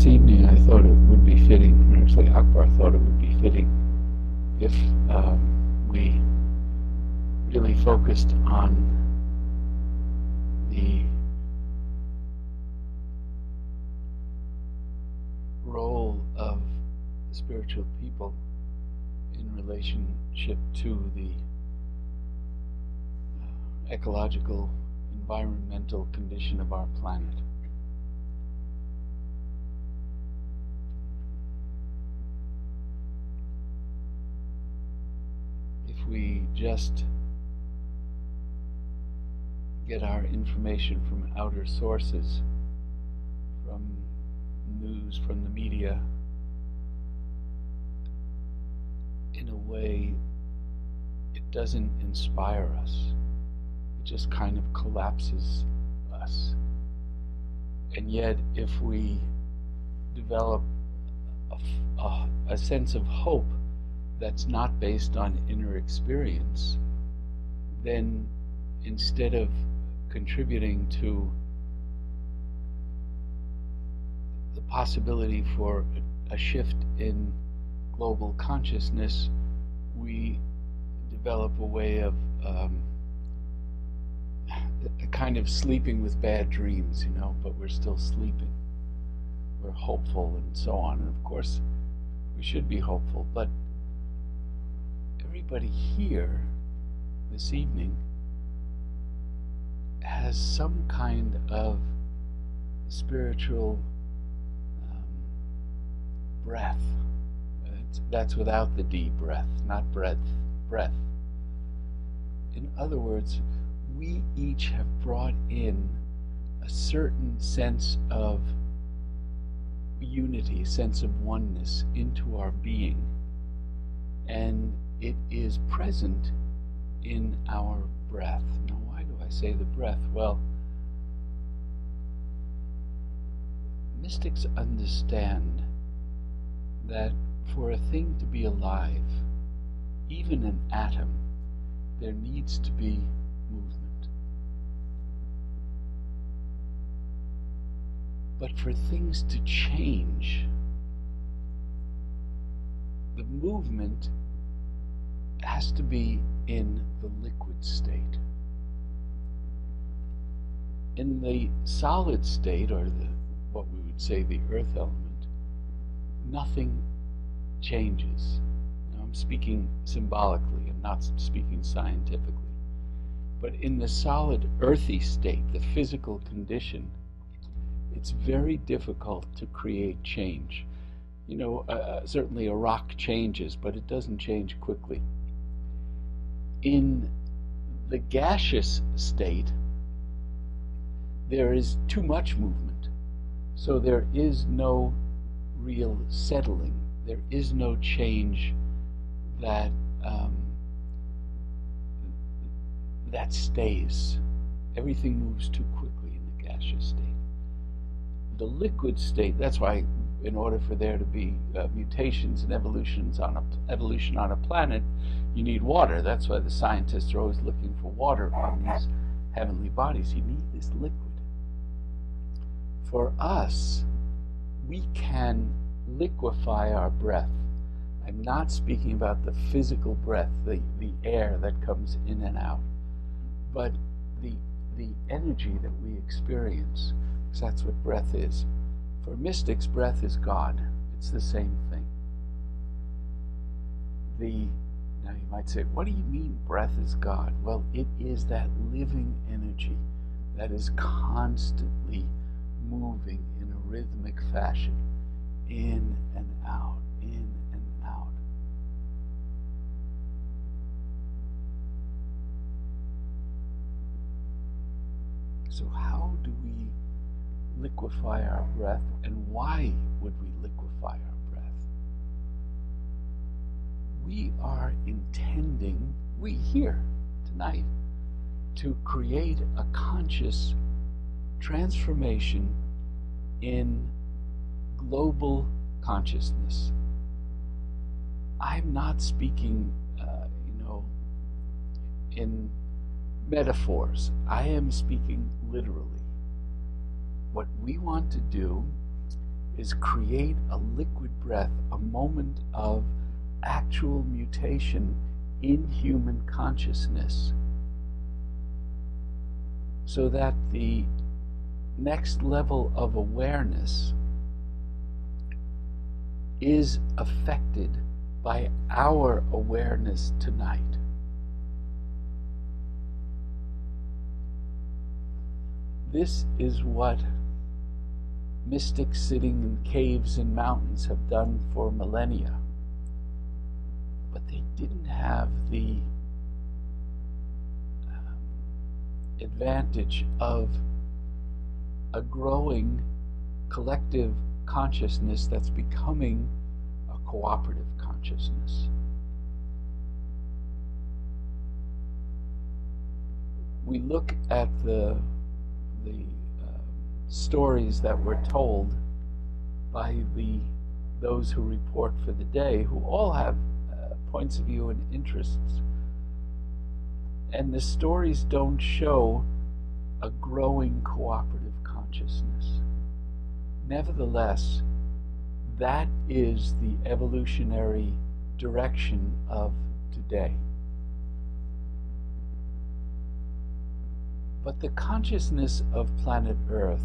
this evening I thought it would be fitting, or actually Akbar thought it would be fitting, if we really focused on the role of spiritual people in relationship to the ecological, environmental condition of our planet. If we just get our information from outer sources, from news, from the media, in a way it doesn't inspire us. It just kind of collapses us. And yet if we develop a sense of hope that's not based on inner experience, then instead of contributing to the possibility for a shift in global consciousness, we develop a way of kind of sleeping with bad dreams, but we're still sleeping. We're hopeful and so on, and of course we should be hopeful, but everybody here this evening has some kind of spiritual breath. That's without the D, breath, not breath, breath. In other words, we each have brought in a certain sense of unity, a sense of oneness into our being, and it is present in our breath. Now, why do I say the breath? Well, mystics understand that for a thing to be alive, even an atom, there needs to be movement. But for things to change, the movement has to be in the liquid state. In the solid state, or what we would say the earth element, nothing changes. Now, I'm speaking symbolically, I'm not speaking scientifically. But in the solid earthy state, the physical condition, it's very difficult to create change. Certainly a rock changes, but it doesn't change quickly. In the gaseous state, there is too much movement, so there is no real settling. There is no change that stays. Everything moves too quickly in the gaseous state. The liquid state, that's why in order for there to be mutations and evolution on a planet, you need water. That's why the scientists are always looking for water on these heavenly bodies. You need this liquid. For us, we can liquefy our breath. I'm not speaking about the physical breath, the air that comes in and out, but the energy that we experience, because that's what breath is. For mystics, breath is God. It's the same thing. Now you might say, what do you mean breath is God? Well, it is that living energy that is constantly moving in a rhythmic fashion, in and out, in and out. So how do we liquefy our breath, and why would we liquefy our breath? We are intending, we here tonight, to create a conscious transformation in global consciousness. I'm not speaking, in metaphors. I am speaking literally. What we want to do is create a liquid breath, a moment of actual mutation in human consciousness, so that the next level of awareness is affected by our awareness tonight. This is what mystics sitting in caves and mountains have done for millennia. But they didn't have the advantage of a growing collective consciousness that's becoming a cooperative consciousness. We look at the stories that were told by those who report for the day, who all have points of view and interests, and the stories don't show a growing cooperative consciousness. Nevertheless, that is the evolutionary direction of today. But the consciousness of planet Earth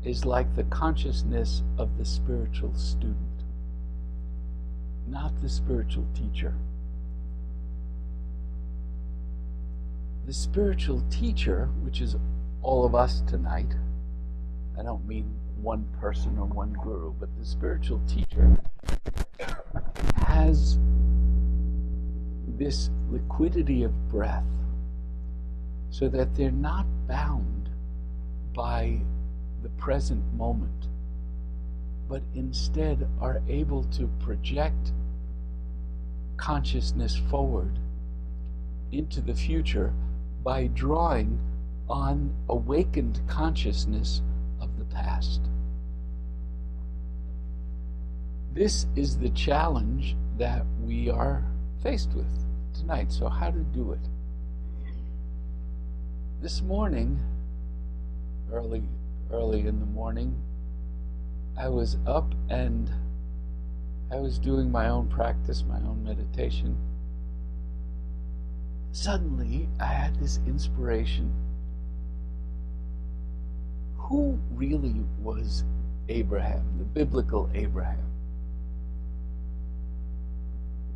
is like the consciousness of the spiritual student, not the spiritual teacher. The spiritual teacher, which is all of us tonight, I don't mean one person or one guru, but the spiritual teacher has this liquidity of breath, so that they're not bound by the present moment, but instead are able to project consciousness forward into the future by drawing on awakened consciousness of the past. This is the challenge that we are faced with tonight. So how to do it? This morning, early in the morning, I was up and I was doing my own practice, my own meditation. Suddenly, I had this inspiration. Who really was Abraham, the biblical Abraham?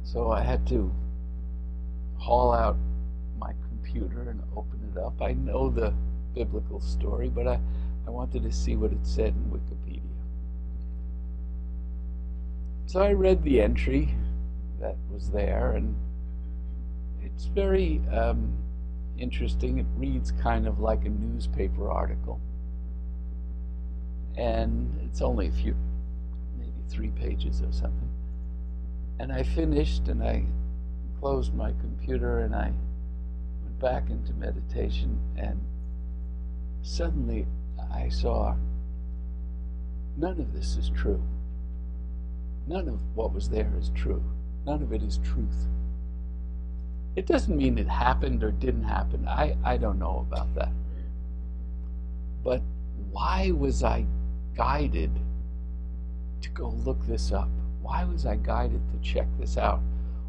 So I had to haul out my computer and open it up. I know the biblical story, but I wanted to see what it said in Wikipedia. So I read the entry that was there, and it's very interesting. It reads kind of like a newspaper article, and it's only a few, maybe 3 pages or something. And I finished, and I closed my computer, and I went back into meditation, and suddenly I saw none of this is true. None of what was there is true. None of it is truth. It doesn't mean it happened or didn't happen. I don't know about that. But why was I guided to go look this up? Why was I guided to check this out?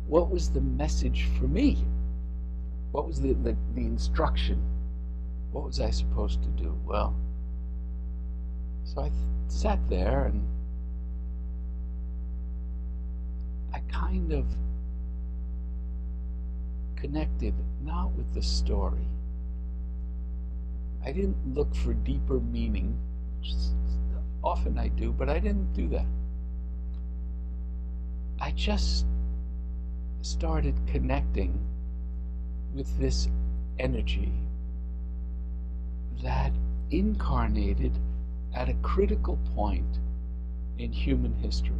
What was the message for me? What was the instruction? What was I supposed to do? Well, so I sat there and I kind of connected not with the story. I didn't look for deeper meaning, which often I do, but I didn't do that. I just started connecting with this energy that incarnated at a critical point in human history.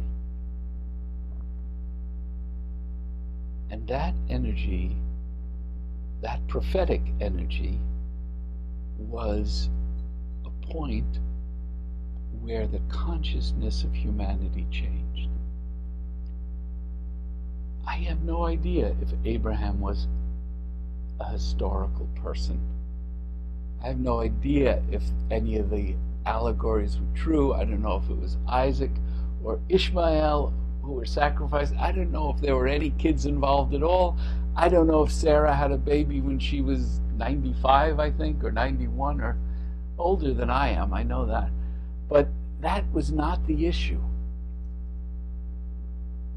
And that energy, that prophetic energy, was a point where the consciousness of humanity changed. I have no idea if Abraham was a historical person. I have no idea if any of the allegories were true. I don't know if it was Isaac or Ishmael who were sacrificed. I don't know if there were any kids involved at all. I don't know if Sarah had a baby when she was 95, I think, or 91, or older than I am. I know that. But that was not the issue.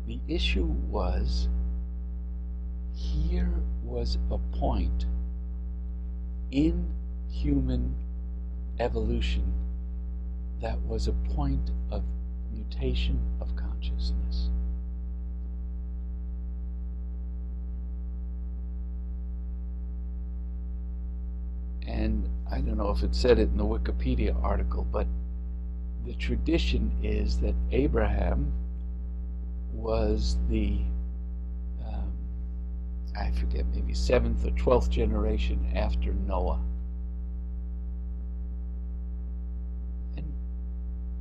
The issue was, here was a point in human evolution that was a point of mutation of consciousness. And I don't know if it said it in the Wikipedia article, but the tradition is that Abraham was the, I forget, maybe 7th or 12th generation after Noah. And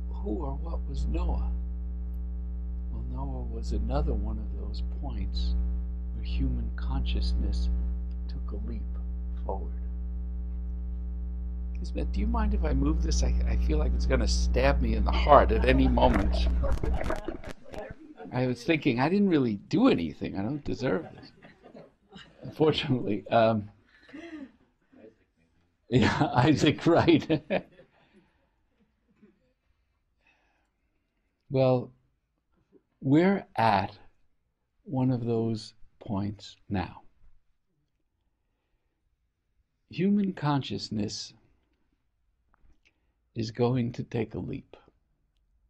who or what was Noah? Well, Noah was another one of those points where human consciousness took a leap forward. Kismet, do you mind if I move this? I feel like it's going to stab me in the heart at any moment. I was thinking, I didn't really do anything. I don't deserve this. Unfortunately. Yeah, Isaac, right. Well, we're at one of those points now. Human consciousness is going to take a leap.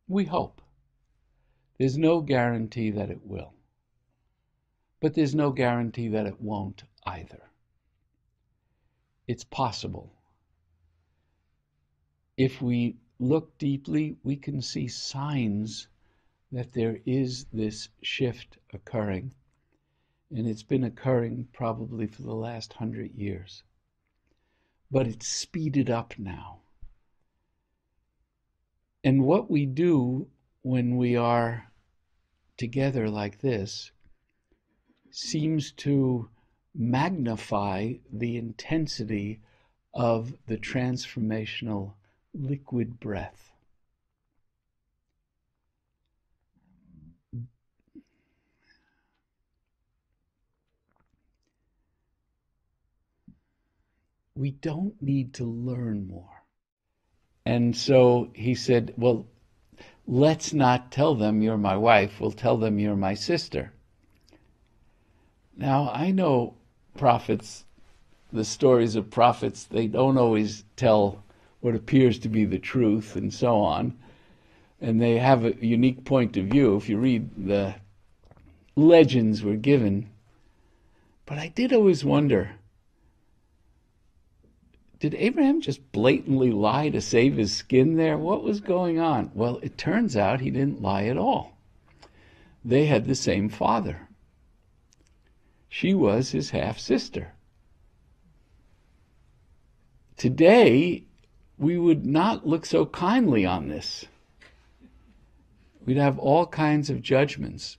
We hope. There's no guarantee that it will. But there's no guarantee that it won't either. It's possible. If we look deeply, we can see signs that there is this shift occurring, and it's been occurring probably for the last 100 years. But it's speeded up now. And what we do when we are together like this seems to magnify the intensity of the transformational liquid breath. We don't need to learn more. And so he said, well, let's not tell them you're my wife, we'll tell them you're my sister. Now, I know prophets, the stories of prophets, they don't always tell what appears to be the truth and so on. And they have a unique point of view if you read the legends we're given. But I did always wonder, did Abraham just blatantly lie to save his skin there? What was going on? Well, it turns out he didn't lie at all. They had the same father. She was his half-sister. Today, we would not look so kindly on this. We'd have all kinds of judgments.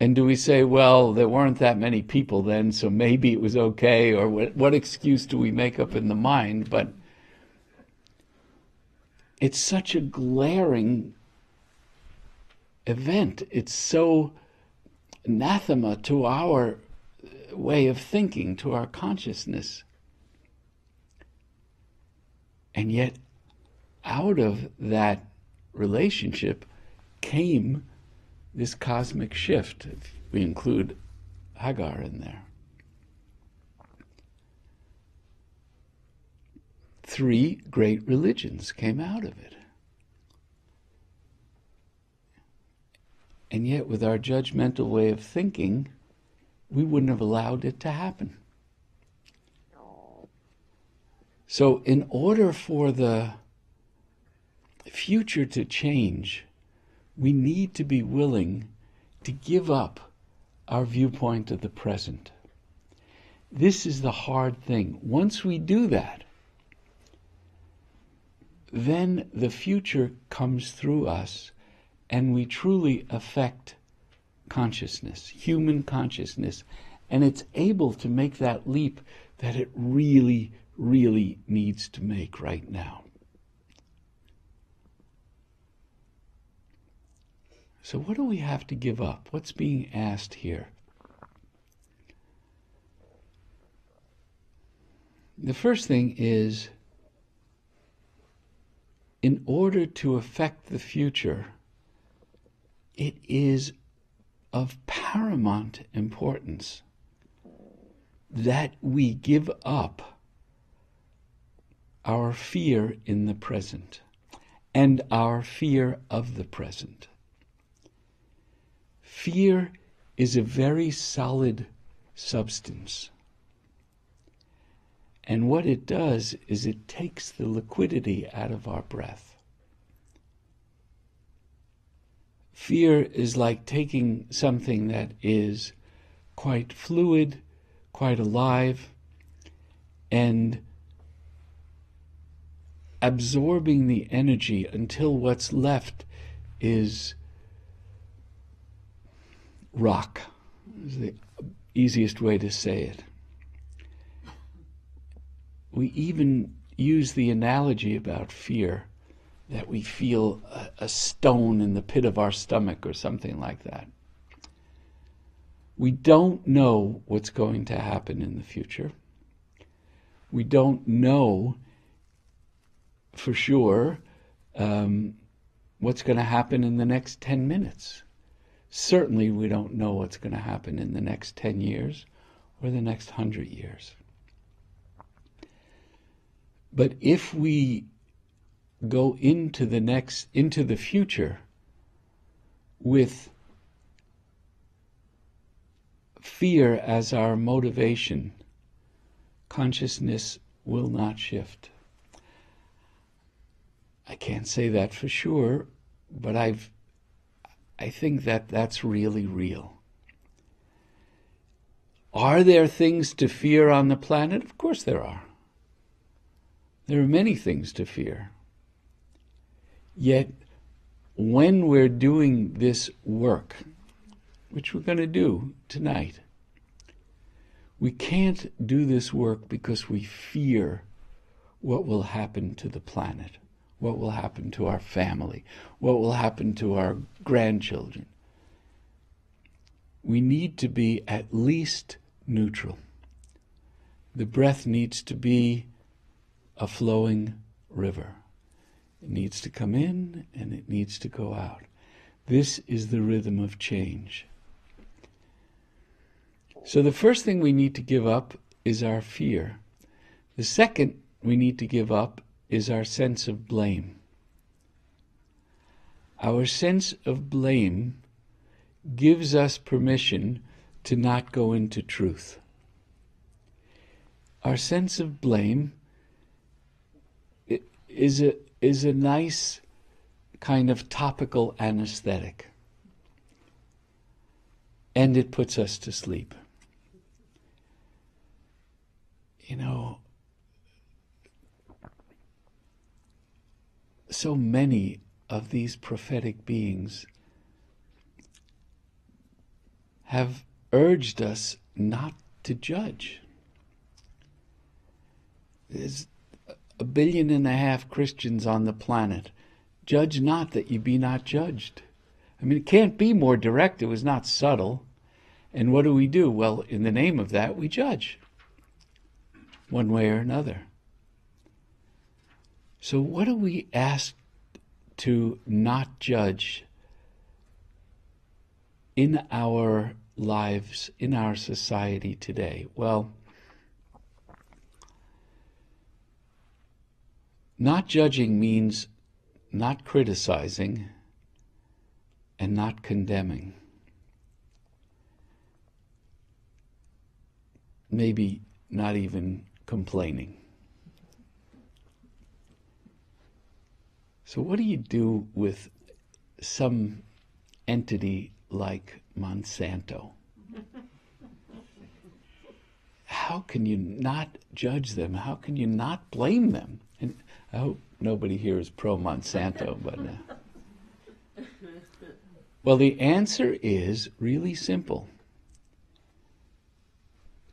And do we say, well, there weren't that many people then, so maybe it was okay, or what excuse do we make up in the mind? But it's such a glaring event. It's so anathema to our way of thinking, to our consciousness. And yet, out of that relationship came this cosmic shift, if we include Hagar in there. 3 great religions came out of it. And yet, with our judgmental way of thinking, we wouldn't have allowed it to happen. So, in order for the future to change, we need to be willing to give up our viewpoint of the present. This is the hard thing. Once we do that, then the future comes through us and we truly affect consciousness, human consciousness, and it's able to make that leap that it really, really needs to make right now. So what do we have to give up? What's being asked here? The first thing is, in order to affect the future, it is of paramount importance that we give up our fear in the present and our fear of the present. Fear is a very solid substance. And what it does is it takes the liquidity out of our breath. Fear is like taking something that is quite fluid, quite alive, and absorbing the energy until what's left is rock, is the easiest way to say it. We even use the analogy about fear, that we feel a stone in the pit of our stomach or something like that. We don't know what's going to happen in the future. We don't know for sure what's going to happen in the next 10 minutes. Certainly we don't know what's going to happen in the next 10 years or the next 100 years. But if we go into the future with fear as our motivation, consciousness will not shift. I can't say that for sure, but I think that that's really real. Are there things to fear on the planet? Of course there are. There are many things to fear. Yet, when we're doing this work, which we're going to do tonight, we can't do this work because we fear what will happen to the planet, what will happen to our family, what will happen to our grandchildren. We need to be at least neutral. The breath needs to be a flowing river. It needs to come in and it needs to go out. This is the rhythm of change. So the first thing we need to give up is our fear. The second we need to give up is our sense of blame. Our sense of blame gives us permission to not go into truth. Our sense of blame is a nice kind of topical anesthetic, and it puts us to sleep. You know, so many of these prophetic beings have urged us not to judge. There's 1.5 billion Christians on the planet. Judge not that ye be not judged. I mean, it can't be more direct. It was not subtle. And what do? Well, in the name of that, we judge, one way or another. So what are we asked to not judge in our lives, in our society today? Well, not judging means not criticizing and not condemning. Maybe not even complaining. So what do you do with some entity like Monsanto? How can you not judge them? How can you not blame them? And I hope nobody here is pro-Monsanto, but... Well, the answer is really simple.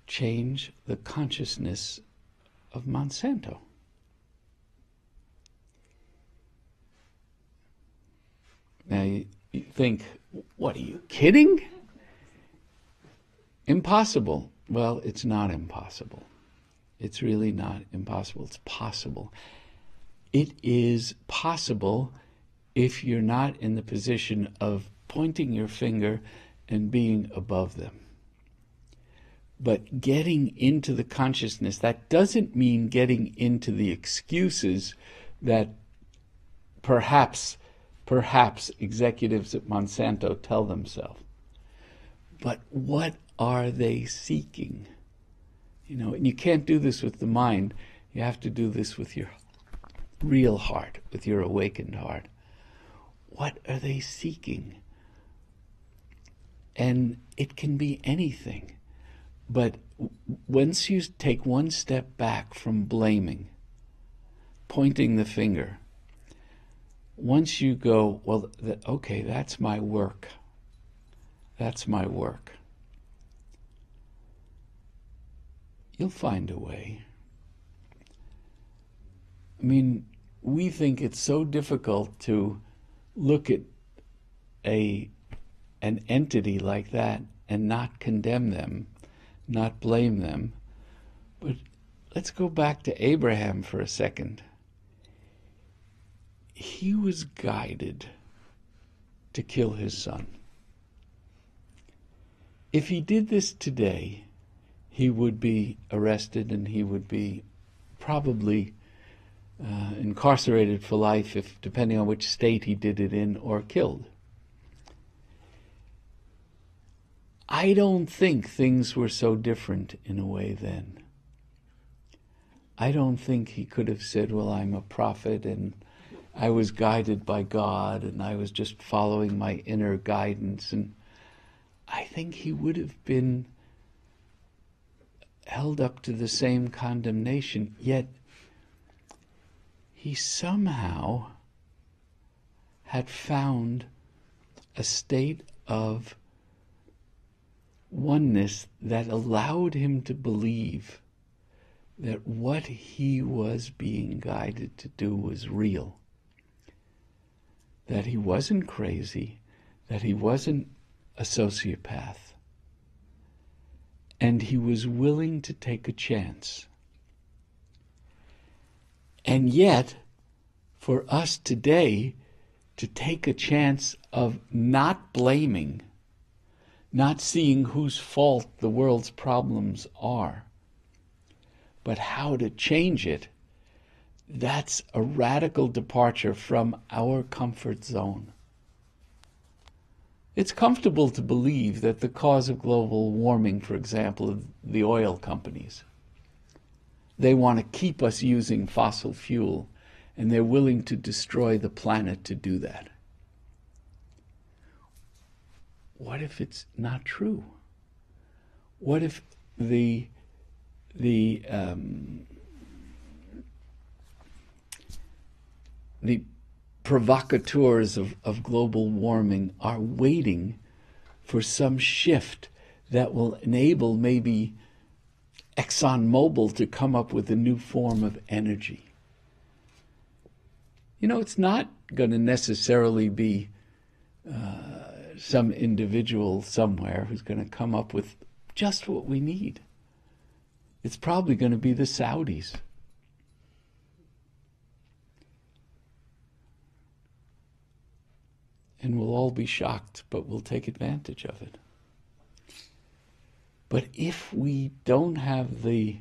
Change the consciousness of Monsanto. Now you think, what, are you kidding? Impossible. Well, it's not impossible. It's really not impossible. It's possible. It is possible if you're not in the position of pointing your finger and being above them. But getting into the consciousness, that doesn't mean getting into the excuses that perhaps executives at Monsanto tell themselves. But what are they seeking? And you can't do this with the mind. You have to do this with your real heart, with your awakened heart. What are they seeking? And it can be anything. But once you take one step back from blaming, pointing the finger, once you go, well, okay, that's my work. That's my work. You'll find a way. I mean, we think it's so difficult to look at an entity like that and not condemn them, not blame them. But let's go back to Abraham for a second. He was guided to kill his son. If he did this today, he would be arrested and he would be probably incarcerated for life, if depending on which state he did it in, or killed. I don't think things were so different in a way then. I don't think he could have said, well, I'm a prophet and I was guided by God and I was just following my inner guidance. And I think he would have been held up to the same condemnation, yet he somehow had found a state of oneness that allowed him to believe that what he was being guided to do was real, that he wasn't crazy, that he wasn't a sociopath, and he was willing to take a chance. And yet, for us today to take a chance of not blaming, not seeing whose fault the world's problems are, but how to change it, that's a radical departure from our comfort zone. It's comfortable to believe that the cause of global warming, for example, are the oil companies. They want to keep us using fossil fuel, and they're willing to destroy the planet to do that. What if it's not true? What if the provocateurs of global warming are waiting for some shift that will enable maybe ExxonMobil to come up with a new form of energy? It's not going to necessarily be some individual somewhere who's going to come up with just what we need. It's probably going to be the Saudis. And we'll all be shocked, but we'll take advantage of it. But if we don't have the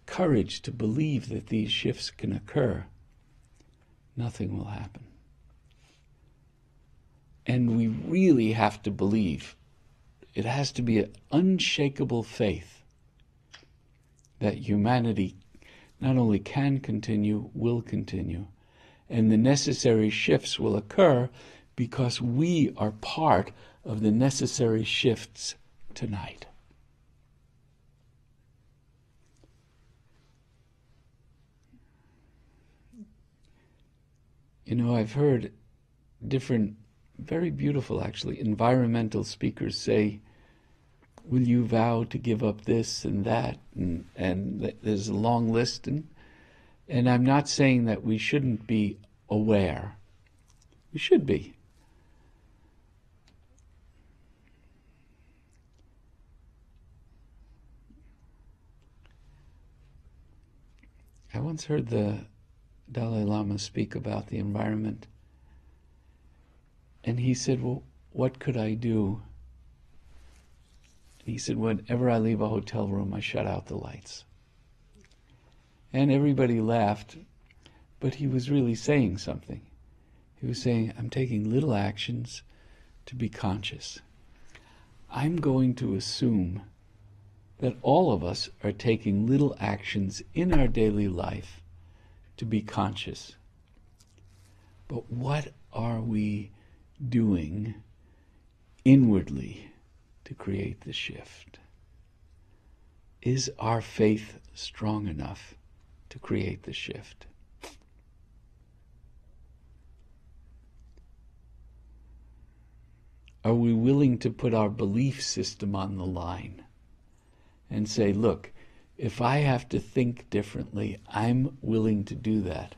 courage to believe that these shifts can occur, nothing will happen. And we really have to believe. It has to be an unshakable faith that humanity not only can continue, will continue, and the necessary shifts will occur because we are part of the necessary shifts tonight. I've heard different, very beautiful actually, environmental speakers say will you vow to give up this and that? And there's a long list. And I'm not saying that we shouldn't be aware. We should be. I once heard the Dalai Lama speak about the environment. And he said, well, what could I do? He said, whenever I leave a hotel room, I shut out the lights. And everybody laughed, but he was really saying something. He was saying, I'm taking little actions to be conscious. I'm going to assume that all of us are taking little actions in our daily life to be conscious. But what are we doing inwardly to create the shift? Is our faith strong enough to create the shift? Are we willing to put our belief system on the line and say, look, if I have to think differently, I'm willing to do that.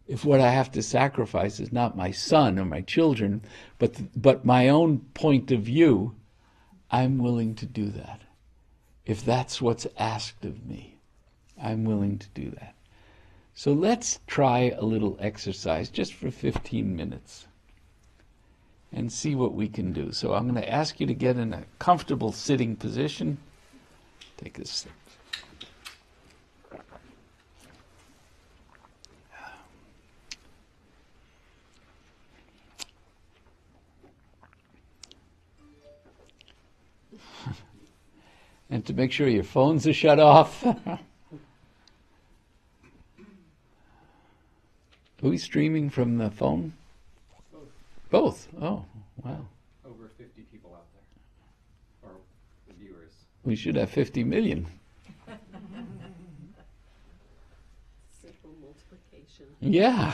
If what I have to sacrifice is not my son or my children, but my own point of view, I'm willing to do that. If that's what's asked of me, I'm willing to do that. So let's try a little exercise just for 15 minutes and see what we can do. So I'm going to ask you to get in a comfortable sitting position. Take a sip. And to make sure your phones are shut off. Are we streaming from the phone? Both? Oh, wow. Over 50 people out there, or viewers. We should have 50 million. Simple multiplication. Yeah.